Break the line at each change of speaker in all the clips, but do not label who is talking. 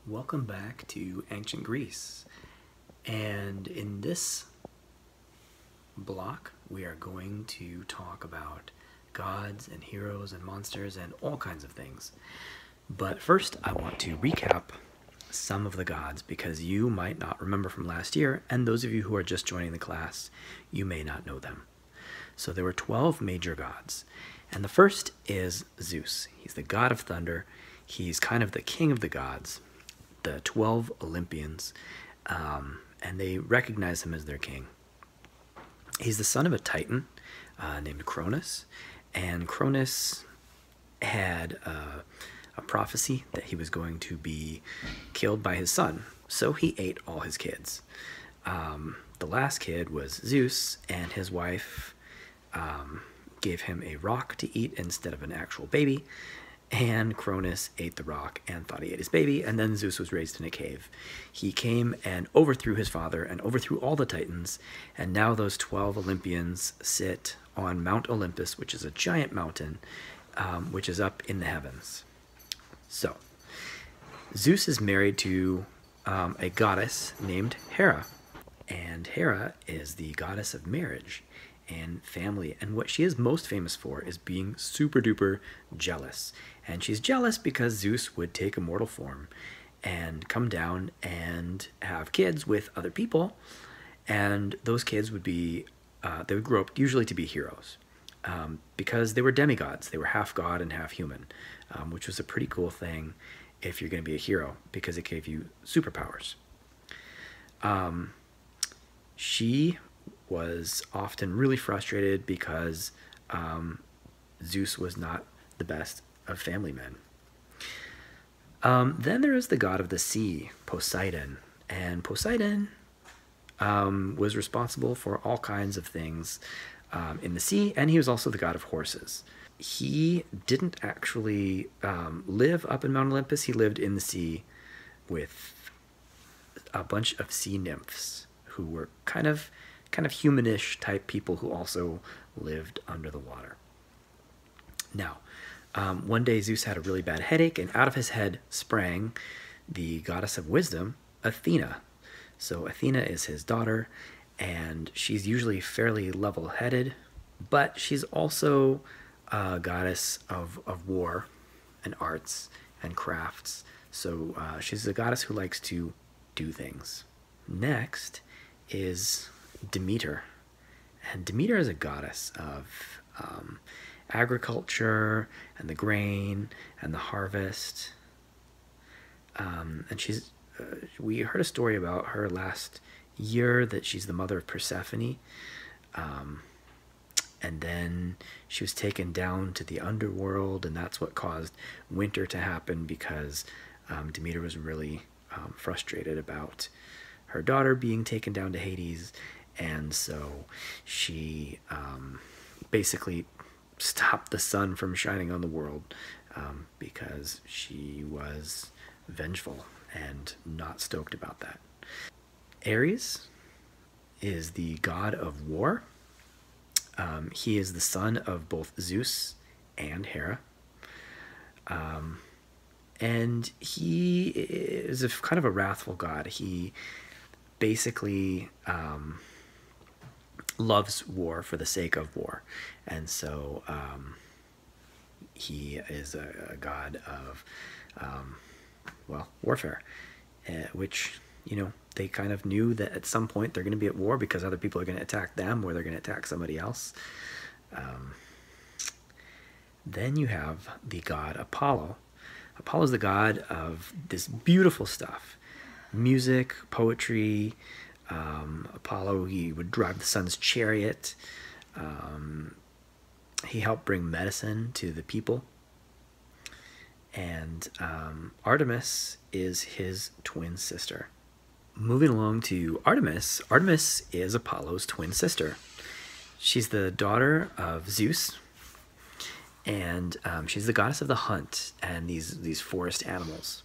Welcome back to ancient Greece, and in this block we are going to talk about gods and heroes and monsters and all kinds of things. But first I want to recap some of the gods because you might not remember from last year, and those of you who are just joining the class, you may not know them. So there were 12 major gods, and the first is Zeus. He's the god of thunder. He's kind of the king of the gods, the 12 Olympians, and they recognize him as their king. He's the son of a titan named Cronus, and Cronus had a prophecy that he was going to be killed by his son, so he ate all his kids. The last kid was Zeus, and his wife gave him a rock to eat instead of an actual baby, and Cronus ate the rock and thought he ate his baby, and then Zeus was raised in a cave. He came and overthrew his father and overthrew all the Titans, and now those 12 Olympians sit on Mount Olympus, which is a giant mountain, which is up in the heavens. So, Zeus is married to a goddess named Hera, and Hera is the goddess of marriage and family, and what she is most famous for is being super duper jealous. And she's jealous because Zeus would take a mortal form and come down and have kids with other people, and those kids would be they would grow up usually to be heroes, because they were demigods. They were half god and half human, which was a pretty cool thing if you're going to be a hero, because it gave you superpowers. She was often really frustrated because Zeus was not the best of family men. Then there is the god of the sea, Poseidon, and Poseidon was responsible for all kinds of things in the sea, and he was also the god of horses. He didn't actually live up in Mount Olympus. He lived in the sea with a bunch of sea nymphs who were kind of humanish type people who also lived under the water. Now, one day Zeus had a really bad headache, and out of his head sprang the goddess of wisdom, Athena. So Athena is his daughter, and she's usually fairly level-headed, but she's also a goddess of war and arts and crafts. So she's a goddess who likes to do things. Next is Demeter, and Demeter is a goddess of agriculture and the grain and the harvest, and she's we heard a story about her last year, that she's the mother of Persephone, and then she was taken down to the underworld, and that's what caused winter to happen, because Demeter was really frustrated about her daughter being taken down to Hades, and so she basically stopped the sun from shining on the world, because she was vengeful and not stoked about that. Ares is the god of war. He is the son of both Zeus and Hera. And he is kind of a wrathful god. He basically loves war for the sake of war, and so he is a god of warfare, which, they kind of knew that at some point they're going to be at war because other people are going to attack them, or they're going to attack somebody else. Then you have the god Apollo. Apollo is the god of this beautiful stuff: music, poetry. Apollo, he would drive the sun's chariot. He helped bring medicine to the people. And Artemis is his twin sister. Moving along to Artemis. Artemis is Apollo's twin sister. She's the daughter of Zeus, and she's the goddess of the hunt and these forest animals.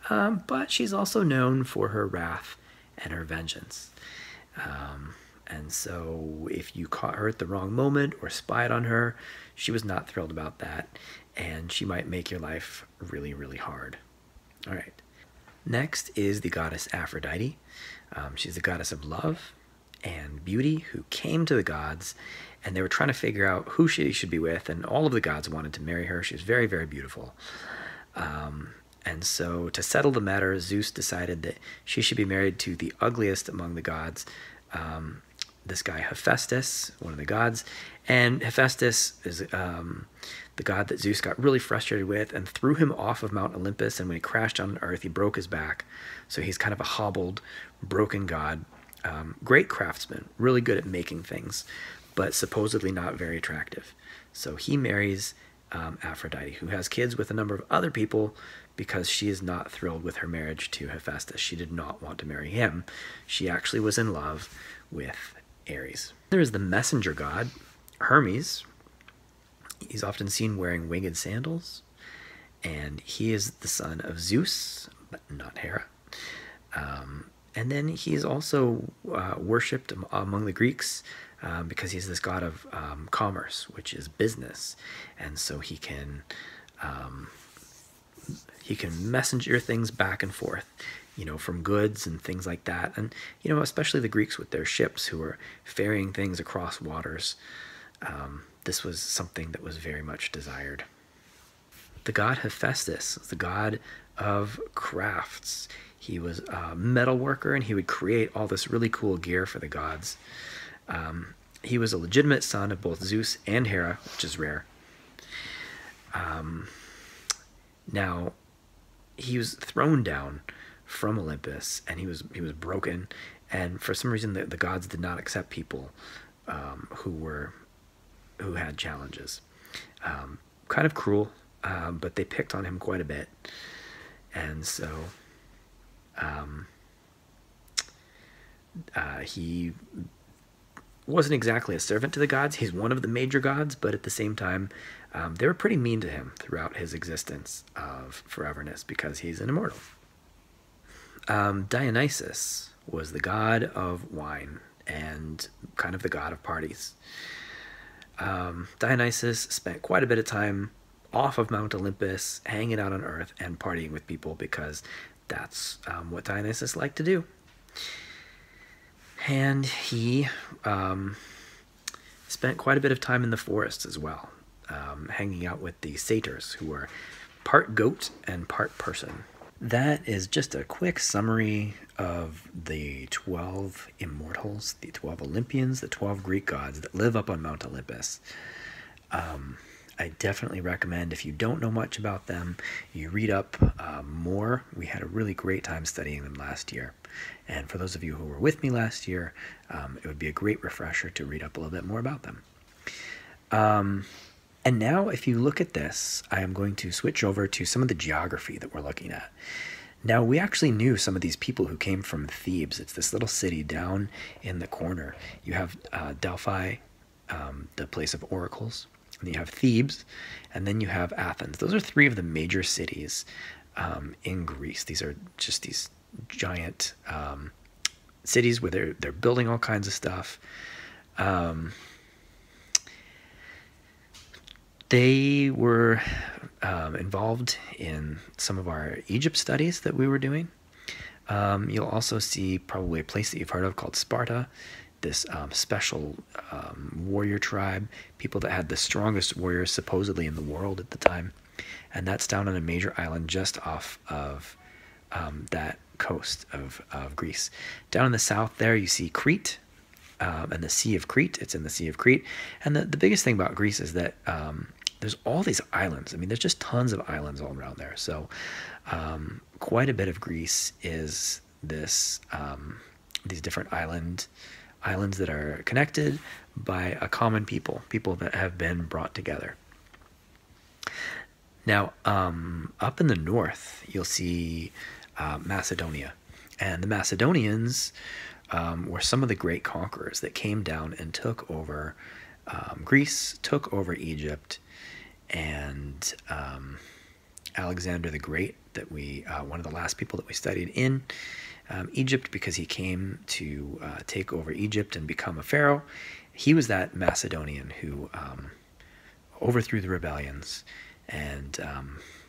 But she's also known for her wrath and her vengeance. And so if you caught her at the wrong moment or spied on her, she was not thrilled about that, and she might make your life really, really hard. All right. Next is the goddess Aphrodite. She's the goddess of love and beauty who came to the gods, and they were trying to figure out who she should be with, and all of the gods wanted to marry her. She was very, very beautiful. And so to settle the matter, Zeus decided that she should be married to the ugliest among the gods, this guy Hephaestus, one of the gods. And Hephaestus is the god that Zeus got really frustrated with and threw him off of Mount Olympus, and when he crashed on Earth, he broke his back. So he's kind of a hobbled, broken god. Great craftsman, really good at making things, but supposedly not very attractive. So he marries Aphrodite, who has kids with a number of other people because she is not thrilled with her marriage to Hephaestus. She did not want to marry him. She actually was in love with Ares. There is the messenger god, Hermes. He's often seen wearing winged sandals, and he is the son of Zeus, but not Hera. And then he is also worshipped among the Greeks because he's this god of commerce, which is business, and so he can messenger things back and forth, from goods and things like that. And especially the Greeks with their ships who were ferrying things across waters. This was something that was very much desired. The god Hephaestus is the god of crafts. He was a metal worker, and he would create all this really cool gear for the gods. He was a legitimate son of both Zeus and Hera, which is rare. Now, he was thrown down from Olympus, and he was broken, and for some reason the gods did not accept people who had challenges. Kind of cruel, but they picked on him quite a bit, and so he wasn't exactly a servant to the gods. He's one of the major gods, but at the same time, they were pretty mean to him throughout his existence of foreverness because he's an immortal. Dionysus was the god of wine and kind of the god of parties. Dionysus spent quite a bit of time off of Mount Olympus, hanging out on Earth and partying with people because that's what Dionysus liked to do. And he spent quite a bit of time in the forests as well, hanging out with the satyrs, who were part goat and part person. That is just a quick summary of the 12 immortals, the 12 Olympians, the 12 Greek gods that live up on Mount Olympus. I definitely recommend, if you don't know much about them, you read up more. We had a really great time studying them last year. And for those of you who were with me last year, it would be a great refresher to read up a little bit more about them. And now, if you look at this, I am going to switch over to some of the geography that we're looking at. Now, we actually knew some of these people who came from Thebes. It's this little city down in the corner. You have Delphi, the place of oracles, and you have Thebes, and then you have Athens. Those are three of the major cities in Greece. These are just these giant cities where they're building all kinds of stuff. They were involved in some of our Egypt studies that we were doing. You'll also see probably a place that you've heard of called Sparta, this special warrior tribe, people that had the strongest warriors supposedly in the world at the time. And that's down on a major island just off of that coast of Greece. Down in the south there, you see Crete and the Sea of Crete. It's in the Sea of Crete. And the biggest thing about Greece is that there's all these islands. I mean, there's just tons of islands all around there. So quite a bit of Greece is this these different islands that are connected by a common people that have been brought together. Now, up in the north, you'll see Macedonia. And the Macedonians were some of the great conquerors that came down and took over Greece, took over Egypt, and Alexander the Great, that one of the last people that we studied in Egypt, because he came to take over Egypt and become a pharaoh. He was that Macedonian who overthrew the rebellions and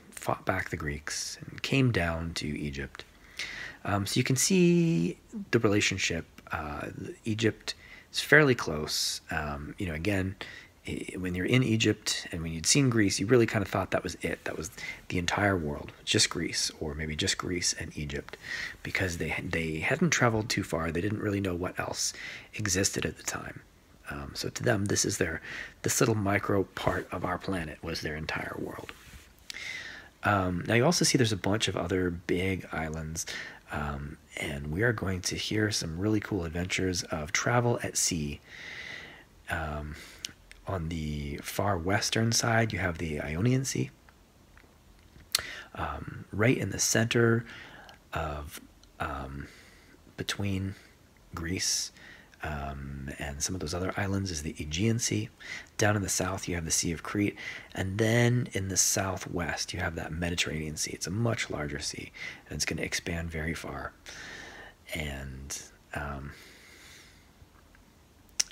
fought back the Greeks and came down to Egypt. So you can see the relationship. Egypt is fairly close. Again, when you're in Egypt and when you'd seen Greece, you really kind of thought that was it. That was the entire world, just Greece, or maybe just Greece and Egypt, because they hadn't traveled too far. They didn't really know what else existed at the time. So to them, this little micro part of our planet was their entire world. Now you also see there's a bunch of other big islands, and we are going to hear some really cool adventures of travel at sea. On the far western side, you have the Ionian Sea. Right in the center of between Greece and some of those other islands is the Aegean Sea. Down in the south, you have the Sea of Crete. And then in the southwest, you have that Mediterranean Sea. It's a much larger sea, and it's going to expand very far. And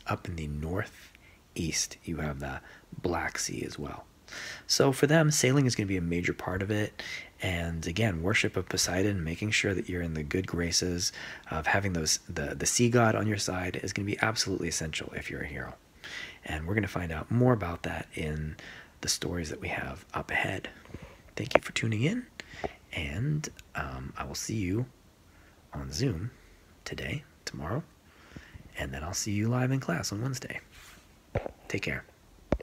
up in the northeast, you have the Black Sea as well. So for them, sailing is going to be a major part of it. And again, worship of Poseidon, making sure that you're in the good graces of having the sea god on your side is going to be absolutely essential if you're a hero. And we're going to find out more about that in the stories that we have up ahead. Thank you for tuning in, and I will see you on Zoom tomorrow, and then I'll see you live in class on Wednesday. Take care.